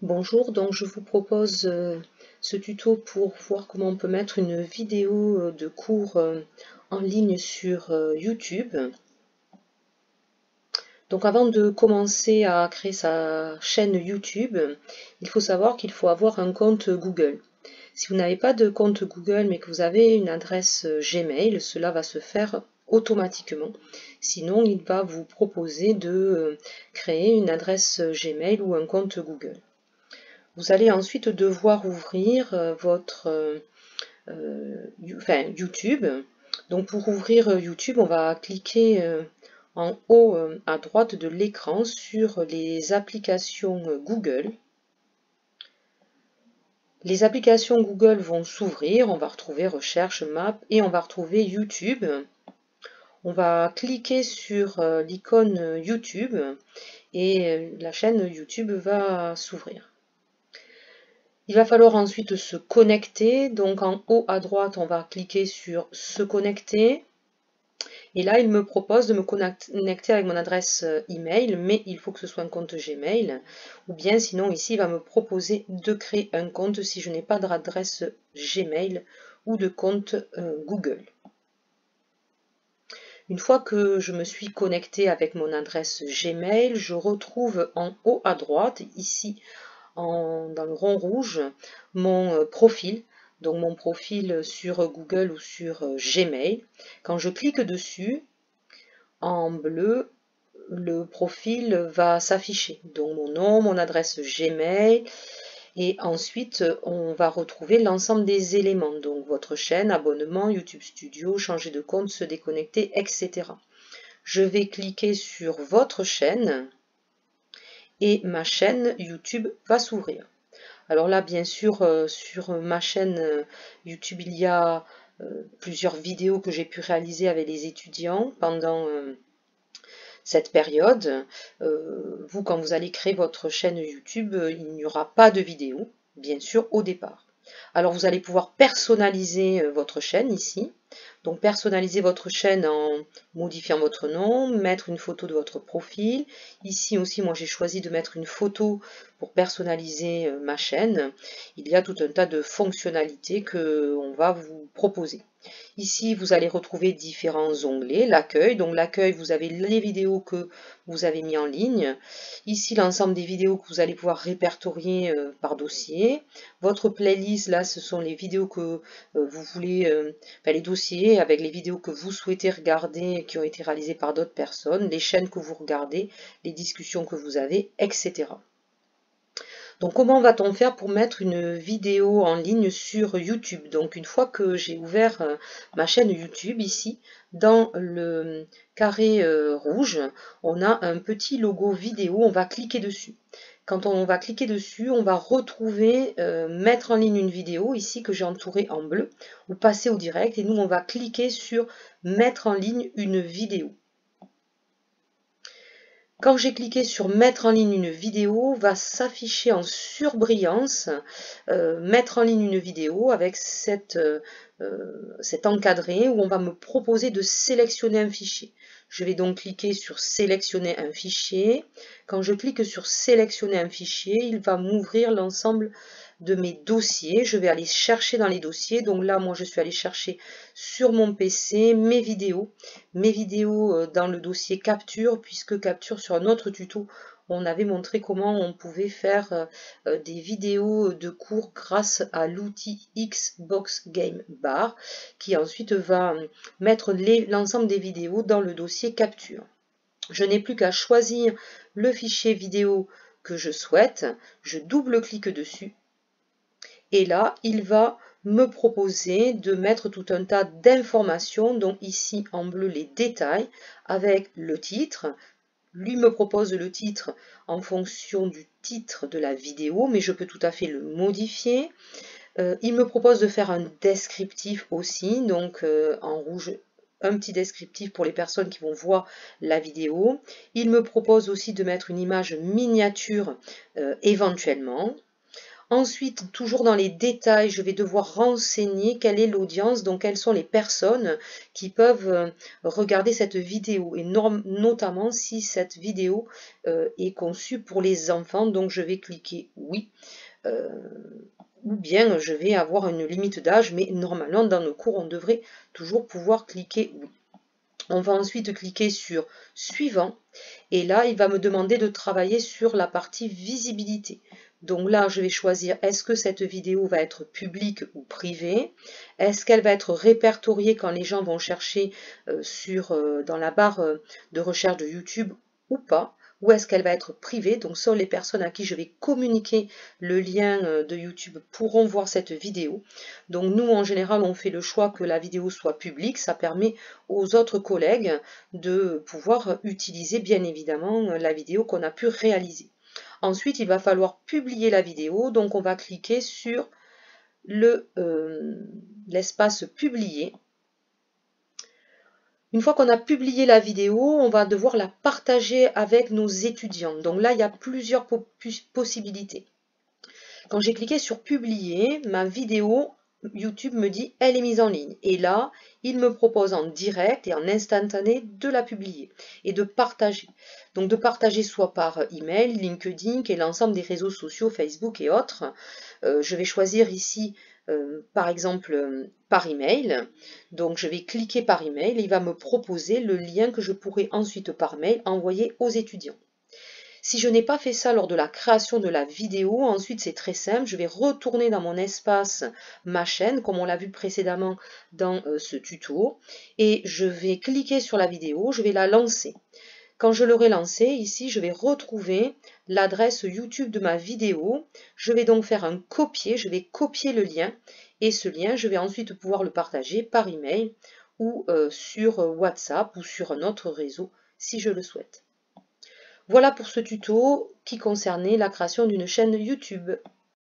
Bonjour, donc je vous propose ce tuto pour voir comment on peut mettre une vidéo de cours en ligne sur YouTube. Donc avant de commencer à créer sa chaîne YouTube, il faut savoir qu'il faut avoir un compte Google. Si vous n'avez pas de compte Google mais que vous avez une adresse Gmail, cela va se faire automatiquement. Sinon, il va vous proposer de créer une adresse Gmail ou un compte Google. Vous allez ensuite devoir ouvrir votre YouTube. Donc pour ouvrir YouTube, on va cliquer en haut à droite de l'écran sur les applications Google. Les applications Google vont s'ouvrir, on va retrouver Recherche, Map et on va retrouver YouTube. On va cliquer sur l'icône YouTube et la chaîne YouTube va s'ouvrir. Il va falloir ensuite se connecter, donc en haut à droite on va cliquer sur se connecter et là il me propose de me connecter avec mon adresse email, mais il faut que ce soit un compte Gmail, ou bien sinon ici il va me proposer de créer un compte si je n'ai pas d'adresse Gmail ou de compte Google. Une fois que je me suis connectée avec mon adresse Gmail, je retrouve en haut à droite ici dans le rond rouge mon profil, donc mon profil sur Google ou sur Gmail. Quand je clique dessus, en bleu, le profil va s'afficher, donc mon nom, mon adresse Gmail, et ensuite on va retrouver l'ensemble des éléments, donc votre chaîne, abonnement, YouTube Studio, changer de compte, se déconnecter, etc. Je vais cliquer sur votre chaîne et ma chaîne YouTube va s'ouvrir. Alors là, bien sûr, sur ma chaîne YouTube, il y a plusieurs vidéos que j'ai pu réaliser avec les étudiants pendant cette période. Vous, quand vous allez créer votre chaîne YouTube, il n'y aura pas de vidéo, bien sûr, au départ. Alors vous allez pouvoir personnaliser votre chaîne ici. Donc personnaliser votre chaîne en modifiant votre nom, mettre une photo de votre profil. Ici aussi, moi j'ai choisi de mettre une photo pour personnaliser ma chaîne. Il y a tout un tas de fonctionnalités qu'on va vous proposer. Ici, vous allez retrouver différents onglets. L'accueil, donc l'accueil, vous avez les vidéos que vous avez mis en ligne. Ici, l'ensemble des vidéos que vous allez pouvoir répertorier par dossier. Votre playlist, là, ce sont les vidéos que vous voulez, les dossiers avec les vidéos que vous souhaitez regarder qui ont été réalisées par d'autres personnes, les chaînes que vous regardez, les discussions que vous avez, etc. Donc comment va-t-on faire pour mettre une vidéo en ligne sur YouTube? Donc une fois que j'ai ouvert ma chaîne YouTube ici, dans le carré rouge, on a un petit logo vidéo, on va cliquer dessus. Quand on va cliquer dessus, on va retrouver mettre en ligne une vidéo, ici que j'ai entouré en bleu, ou passer au direct, et nous on va cliquer sur mettre en ligne une vidéo. Quand j'ai cliqué sur mettre en ligne une vidéo, va s'afficher en surbrillance mettre en ligne une vidéo avec cet encadré où on va me proposer de sélectionner un fichier. Je vais donc cliquer sur sélectionner un fichier. Quand je clique sur sélectionner un fichier, il va m'ouvrir l'ensemble de mes dossiers. Je vais aller chercher dans les dossiers. Donc là, moi, je suis allée chercher sur mon PC mes vidéos dans le dossier capture, puisque capture sur un autre tuto, on avait montré comment on pouvait faire des vidéos de cours grâce à l'outil Xbox Game Bar, qui ensuite va mettre l'ensemble des vidéos dans le dossier capture. Je n'ai plus qu'à choisir le fichier vidéo que je souhaite, je double-clique dessus, et là, il va me proposer de mettre tout un tas d'informations, donc ici en bleu les détails, avec le titre. Lui me propose le titre en fonction du titre de la vidéo, mais je peux tout à fait le modifier. Il me propose de faire un descriptif aussi, donc en rouge, un petit descriptif pour les personnes qui vont voir la vidéo. Il me propose aussi de mettre une image miniature éventuellement. Ensuite, toujours dans les détails, je vais devoir renseigner quelle est l'audience, donc quelles sont les personnes qui peuvent regarder cette vidéo, et notamment si cette vidéo est conçue pour les enfants, donc je vais cliquer oui. Ou bien je vais avoir une limite d'âge, mais normalement dans nos cours on devrait toujours pouvoir cliquer oui. On va ensuite cliquer sur suivant et là il va me demander de travailler sur la partie visibilité. Donc là je vais choisir est-ce que cette vidéo va être publique ou privée, est-ce qu'elle va être répertoriée quand les gens vont chercher dans la barre de recherche de YouTube ou pas, ou est-ce qu'elle va être privée, donc seules les personnes à qui je vais communiquer le lien de YouTube pourront voir cette vidéo. Donc nous en général on fait le choix que la vidéo soit publique, ça permet aux autres collègues de pouvoir utiliser bien évidemment la vidéo qu'on a pu réaliser. Ensuite il va falloir publier la vidéo, donc on va cliquer sur l'espace publier. Une fois qu'on a publié la vidéo, on va devoir la partager avec nos étudiants. Donc là, il y a plusieurs possibilités. Quand j'ai cliqué sur publier, ma vidéo, YouTube me dit elle est mise en ligne. Et là, il me propose en direct et en instantané de la publier et de partager. Donc de partager soit par email, LinkedIn et l'ensemble des réseaux sociaux, Facebook et autres. Je vais choisir ici par exemple par email. Donc je vais cliquer par email et il va me proposer le lien que je pourrai ensuite par mail envoyer aux étudiants. Si je n'ai pas fait ça lors de la création de la vidéo, ensuite c'est très simple, je vais retourner dans mon espace ma chaîne, comme on l'a vu précédemment dans ce tuto, et je vais cliquer sur la vidéo, je vais la lancer. Quand je l'aurai lancée, ici, je vais retrouver l'adresse YouTube de ma vidéo. Je vais donc faire un copier, je vais copier le lien, et ce lien, je vais ensuite pouvoir le partager par email ou sur WhatsApp ou sur un autre réseau si je le souhaite. Voilà pour ce tuto qui concernait la création d'une chaîne YouTube.